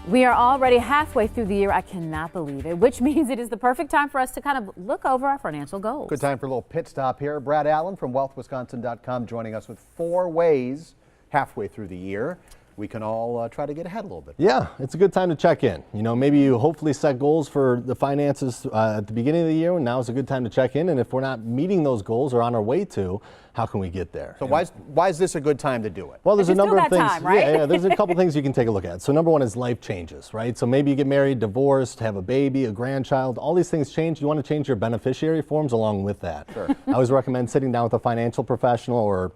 We are already halfway through the year. I cannot believe it, which means it is the perfect time for us to kind of look over our financial goals. Good time for a little pit stop here. Brad Allen from wealthwisconsin.com joining us with 4 ways halfway through the year we can all try to get ahead a little bit. Yeah, it's a good time to check in. You know, maybe you hopefully set goals for the finances at the beginning of the year, and now is a good time to check in. And if we're not meeting those goals or on our way to, how can we get there? So why is this a good time to do it? Well, there's a number of things. Time, right? Yeah, there's a couple things you can take a look at. So number one is life changes, right? So maybe you get married, divorced, have a baby, a grandchild. All these things change. You want to change your beneficiary forms along with that. Sure. I always recommend sitting down with a financial professional or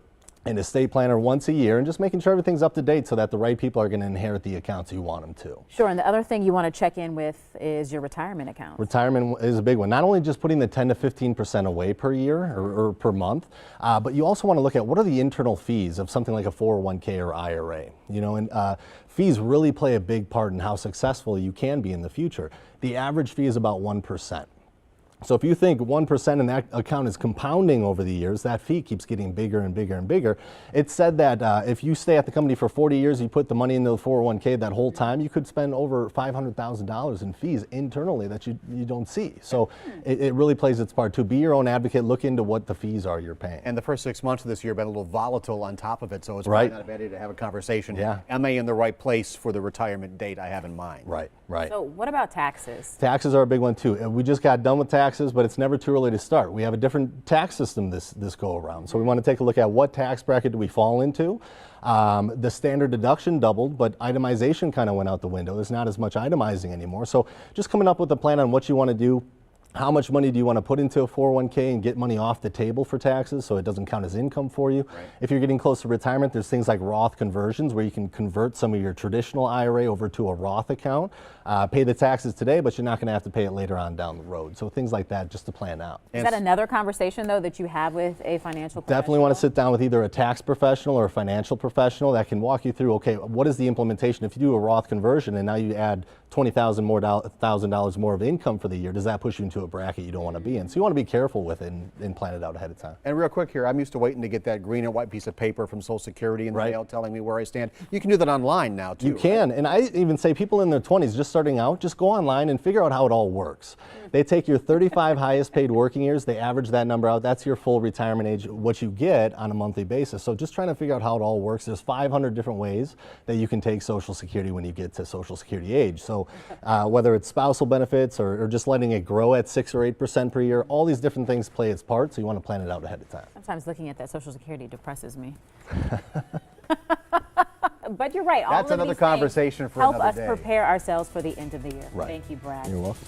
an estate planner once a year and just making sure everything's up to date so that the right people are going to inherit the accounts you want them to. Sure, and the other thing you want to check in with is your retirement account. Retirement is a big one. Not only just putting the 10 to 15% away per year or per month, but you also want to look at what are the internal fees of something like a 401k or IRA. You know, and fees really play a big part in how successful you can be in the future. The average fee is about 1%. So if you think 1% in that account is compounding over the years, that fee keeps getting bigger and bigger and bigger. It's said that if you stay at the company for 40 years, you put the money into the 401k that whole time, you could spend over $500,000 in fees internally that you don't see. So it really plays its part too. Be your own advocate. Look into what the fees are you're paying. And the first 6 months of this year have been a little volatile on top of it, so it's probably not a bad idea to have a conversation. Yeah. Am I in the right place for the retirement date I have in mind? Right, right. So what about taxes? Taxes are a big one too. We just got done with taxes, but it's never too early to start. We have a different tax system this go around. So we want to take a look at what tax bracket do we fall into. The standard deduction doubled, but itemization kind of went out the window. There's not as much itemizing anymore. So just coming up with a plan on what you want to do. How much money do you want to put into a 401k and get money off the table for taxes so it doesn't count as income for you? Right. If you're getting close to retirement, there's things like Roth conversions where you can convert some of your traditional IRA over to a Roth account, pay the taxes today, but you're not going to have to pay it later on down the road. So things like that just to plan out. Is that another conversation, though, that you have with a financial professional? Definitely want to sit down with either a tax professional or a financial professional that can walk you through, okay, what is the implementation? If you do a Roth conversion and now you add $20,000 more of income for the year, does that push you into a bracket you don't want to be in? So you want to be careful with it and plan it out ahead of time. And real quick here, I'm used to waiting to get that green and white piece of paper from Social Security in the mail telling me where I stand. You can do that online now too. You can, and I even say people in their 20s just starting out, just go online and figure out how it all works. They take your 35 highest paid working years, they average that number out, that's your full retirement age, what you get on a monthly basis. So just trying to figure out how it all works. There's 500 different ways that you can take Social Security when you get to Social Security age. So whether it's spousal benefits or just letting it grow at 6 or 8% per year, all these different things play its part, so you want to plan it out ahead of time. Sometimes looking at that Social Security depresses me. But you're right. That's another conversation for another day. Help us prepare ourselves for the end of the year. Right. Thank you, Brad. You're welcome.